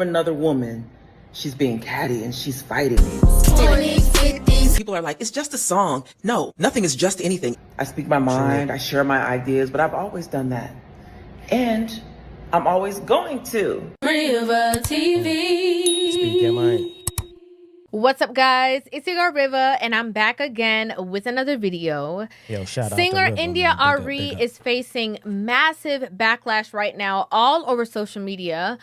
another woman, she's being catty and she's fighting me. People are like, it's just a song. No, nothing is just anything. I speak my mind, I share my ideas, but I've always done that. And I'm always going to. River TV. Speak your mind. What's up, guys? It's your girl Riva, and I'm back again with another video. Yo, shout out Singer to Riva, India man. Big up, Arie big up. is facing massive backlash right now all over social media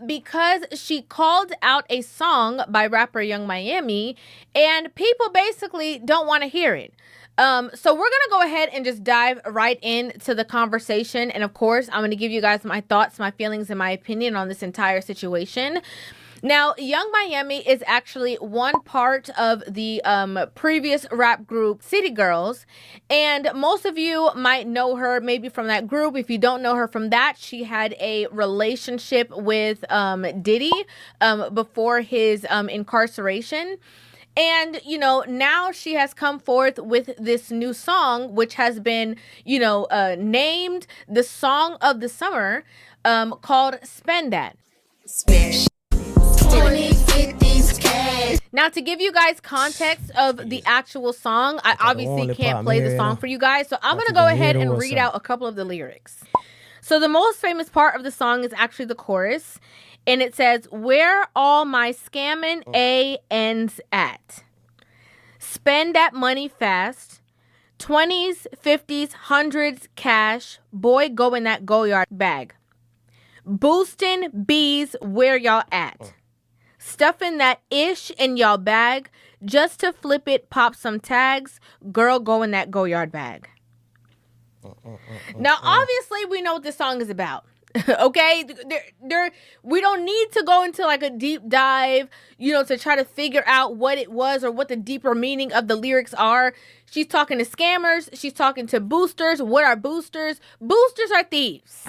because she called out a song by rapper Young Miami, and people basically don't want to hear it. So we're going to go ahead and just dive right into the conversation. And of course, I'm going to give you guys my thoughts, my feelings, and my opinion on this entire situation. Now, Young Miami is actually one part of the previous rap group City Girls, and most of you might know her maybe from that group. If you don't know her from that, she had a relationship with Diddy before his incarceration. And, you know, now she has come forth with this new song, which has been, you know, named the Song of the Summer, called Spend That. Now, to give you guys context of the actual song, I obviously can't play the song for you guys, so I'm going to go ahead and read out a couple of the lyrics. So the most famous part of the song is actually the chorus, and it says, "Where all my scamming ends at? Spend that money fast. 20s, 50s, 100s cash. Boy, go in that go-yard bag. Boosting bees, where y'all at? Stuffing that ish in y'all bag. Just to flip it, pop some tags. Girl, go in that go-yard bag." Now, obviously, we know what this song is about. Okay, we don't need to go into like a deep dive, you know, to try to figure out what it was or what the deeper meaning of the lyrics are. She's talking to scammers. She's talking to boosters. What are boosters? Boosters are thieves.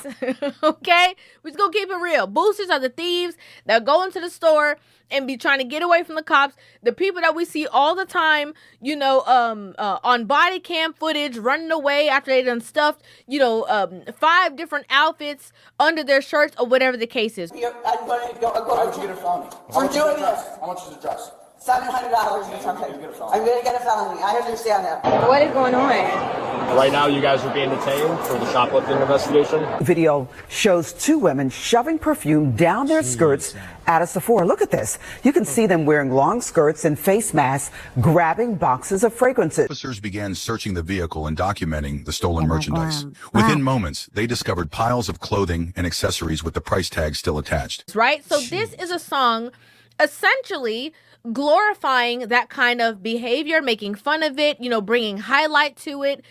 Okay, we're just gonna keep it real. Boosters are the thieves that go into the store and be trying to get away from the cops. The people that we see all the time, you know, on body cam footage, running away after they done stuffed, you know, 5 different outfits under their shirts or whatever the case is. I'm going to go. Why would you get a felony? For doing this. How much is the dress? $700 or something. I'm going to get a felony. I understand that. What is going on? Right now, you guys are being detained for the shoplifting investigation. Video shows 2 women shoving perfume down their skirts at a Sephora. Look at this. You can see them wearing long skirts and face masks, grabbing boxes of fragrances. Officers began searching the vehicle and documenting the stolen merchandise. Within moments, they discovered piles of clothing and accessories with the price tag still attached. Right? So this is a song essentially glorifying that kind of behavior, making fun of it, you know, bringing highlight to it,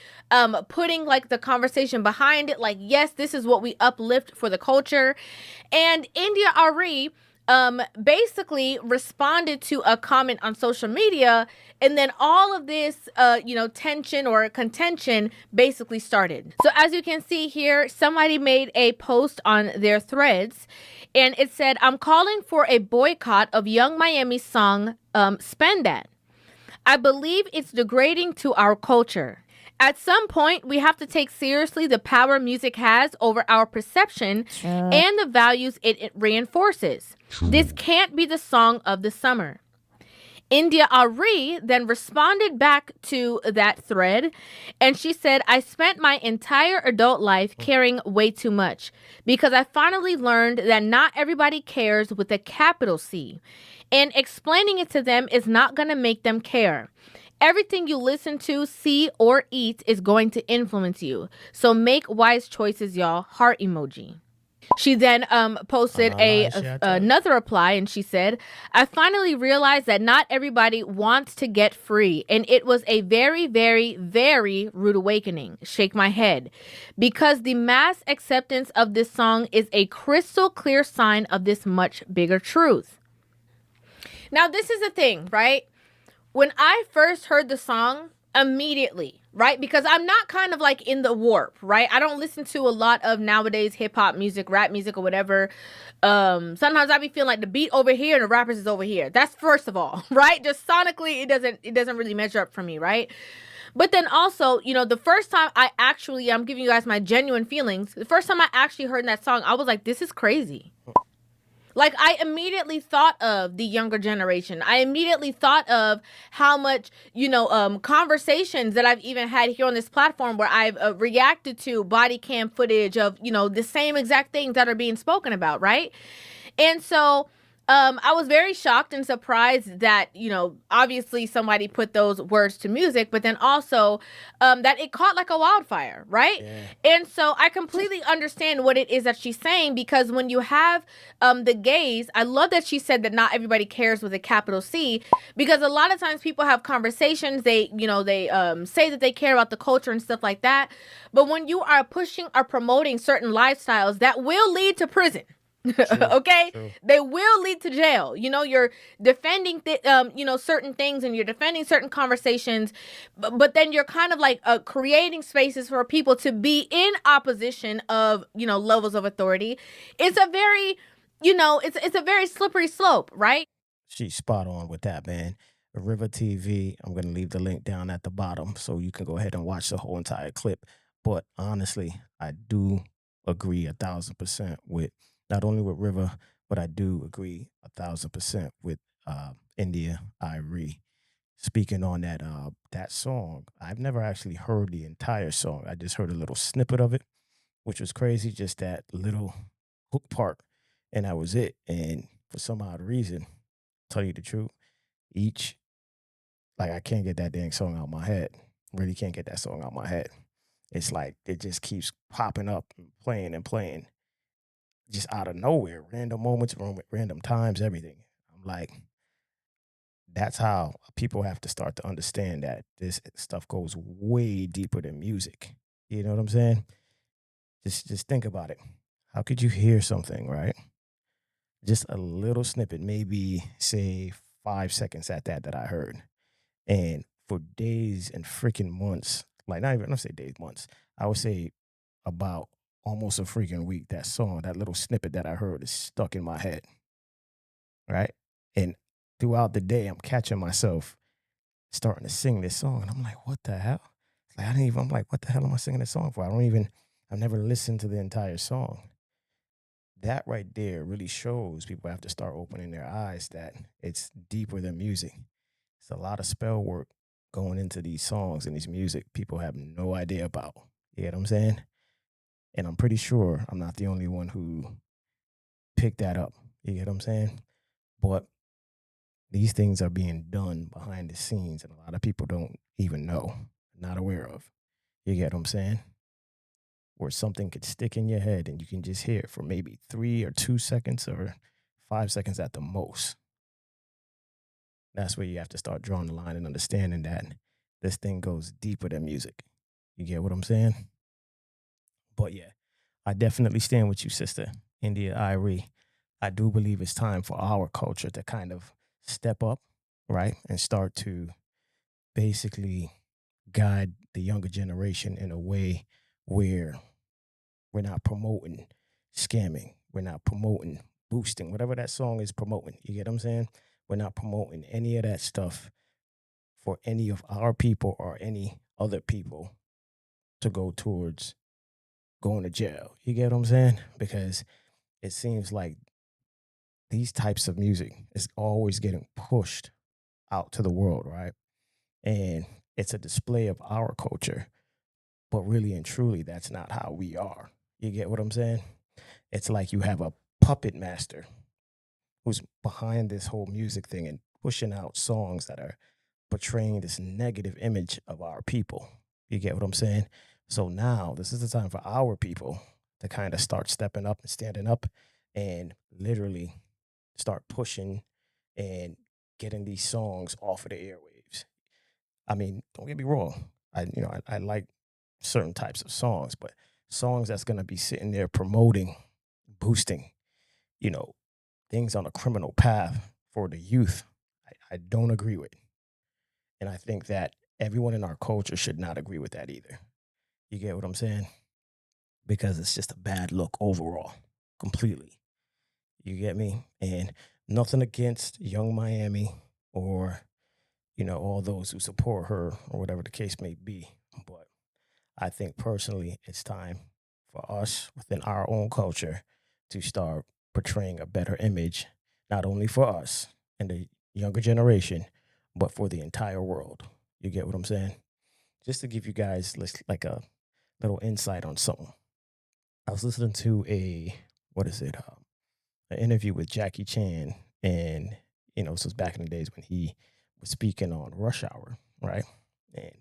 putting like the conversation behind it, like, yes, this is what we uplift for the culture. And India Arie basically responded to a comment on social media, and then all of this, you know, tension or contention basically started. So as you can see here, somebody made a post on their threads, and it said, "I'm calling for a boycott of Young Miami's song, Spend That. I believe it's degrading to our culture. At some point, we have to take seriously the power music has over our perception and the values it reinforces. This can't be the song of the summer." India Arie then responded back to that thread, and she said, "I spent my entire adult life caring way too much because I finally learned that not everybody cares with a capital C, and explaining it to them is not going to make them care. Everything you listen to, see, or eat is going to influence you. So make wise choices, y'all." Heart emoji. She then posted another reply, and she said, "I finally realized that not everybody wants to get free, and it was a very, very, very rude awakening. Shake my head. Because the mass acceptance of this song is a crystal clear sign of this much bigger truth." Now, this is the thing, right? When I first heard the song, immediately, right? Because I'm not kind of like in the warp, right? I don't listen to a lot of nowadays hip hop music, rap music, or whatever. Sometimes I be feeling like the beat over here and the rappers is over here. That's first of all, right? Just sonically, it doesn't really measure up for me, right? But then also, you know, the first time I'm giving you guys my genuine feelings. The first time I actually heard that song, I was like, this is crazy. Like, I immediately thought of the younger generation. I immediately thought of how much, conversations that I've even had here on this platform where I've reacted to body cam footage of, the same exact things that are being spoken about, right? And so I was very shocked and surprised that, obviously somebody put those words to music, but then also that it caught like a wildfire, right? Yeah. And so I completely understand what it is that she's saying, because when you have the gays, I love that she said that not everybody cares with a capital C, because a lot of times people have conversations, they say that they care about the culture and stuff like that. But when you are pushing or promoting certain lifestyles that will lead to prison, okay, true. They will lead to jail. You're defending certain things, and you're defending certain conversations, but then you're kind of like creating spaces for people to be in opposition of levels of authority. It's a very it's a very slippery slope, right? She's spot on with that, man. River TV, I'm going to leave the link down at the bottom so you can go ahead and watch the whole entire clip. But honestly, I do agree 1,000% with not only with River, but I do agree 1,000% with India Arie. Speaking on that song, I've never actually heard the entire song. I just heard a little snippet of it, which was crazy, just that little hook part, and that was it. And for some odd reason, tell you the truth, I can't get that dang song out of my head. Really can't get that song out of my head. It's like it just keeps popping up and playing, just out of nowhere, random moments, random times, everything. I'm like, that's how people have to start to understand that this stuff goes way deeper than music. You know what I'm saying? Just think about it. How could you hear something, right? Just a little snippet, maybe say 5 seconds at that I heard. And for days and freaking months, like not even, I don't say days, months, I would say about almost a freaking week, that song, that little snippet that I heard is stuck in my head, right? And throughout the day, I'm catching myself starting to sing this song. And I'm like, what the hell? I'm like, what the hell am I singing this song for? I've never listened to the entire song. That right there really shows people have to start opening their eyes that it's deeper than music. It's a lot of spell work going into these songs and these music people have no idea about. You get what I'm saying? And I'm pretty sure I'm not the only one who picked that up. You get what I'm saying? But these things are being done behind the scenes, and a lot of people don't even know, not aware of. You get what I'm saying? Where something could stick in your head and you can just hear it for maybe 3 or 2 seconds or 5 seconds at the most. That's where you have to start drawing the line and understanding that this thing goes deeper than music. You get what I'm saying? But yeah, I definitely stand with you, sister, India Arie. I do believe it's time for our culture to kind of step up, right? And start to basically guide the younger generation in a way where we're not promoting scamming. We're not promoting boosting, whatever that song is promoting. You get what I'm saying? We're not promoting any of that stuff for any of our people or any other people to go towards going to jail. You get what I'm saying? Because it seems like these types of music is always getting pushed out to the world, right? And it's a display of our culture. But really and truly, that's not how we are. You get what I'm saying? It's like you have a puppet master who's behind this whole music thing and pushing out songs that are portraying this negative image of our people. You get what I'm saying? So now this is the time for our people to kind of start stepping up and standing up and literally start pushing and getting these songs off of the airwaves. I mean, don't get me wrong. I like certain types of songs, but songs that's going to be sitting there promoting, boosting, things on a criminal path for the youth, I don't agree with. And I think that everyone in our culture should not agree with that either. You get what I'm saying? Because it's just a bad look overall, completely. You get me? And nothing against Young Miami or, all those who support her or whatever the case may be. But I think personally it's time for us within our own culture to start portraying a better image, not only for us and the younger generation, but for the entire world. You get what I'm saying? Just to give you guys like a little insight on something. I was listening to an interview with Jackie Chan, and this was back in the days when he was speaking on Rush Hour, right? And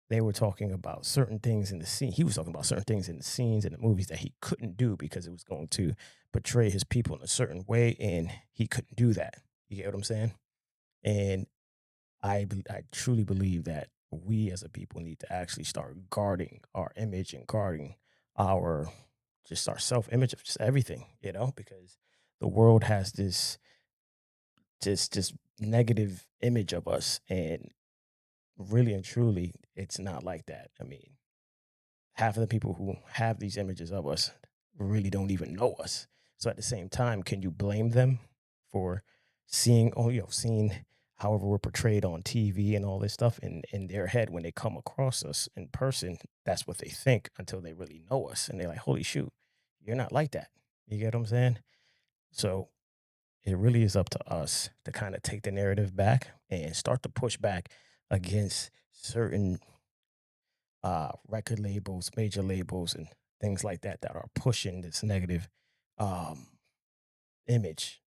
they were talking about certain things in the scene. He was talking about certain things in the scenes and the movies that he couldn't do because it was going to portray his people in a certain way, and he couldn't do that. You get what I'm saying? And I truly believe that we as a people need to actually start guarding our image and guarding our self-image of just everything, because the world has this negative image of us, and really and truly, it's not like that. I mean, half of the people who have these images of us really don't even know us. So at the same time, can you blame them for seeing however we're portrayed on TV and all this stuff in their head? When they come across us in person, that's what they think until they really know us. And they're like, holy shoot, you're not like that. You get what I'm saying? So it really is up to us to kind of take the narrative back and start to push back against certain record labels, major labels, and things like that are pushing this negative image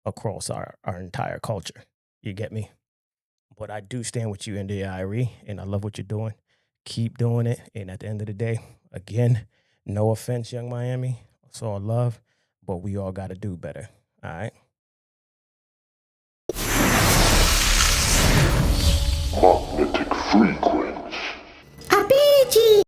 across our entire culture. You get me? But I do stand with you in the Arie, and I love what you're doing. Keep doing it. And at the end of the day, again, no offense, Young Miami. It's all love, but we all got to do better. All right? Magnetic frequency.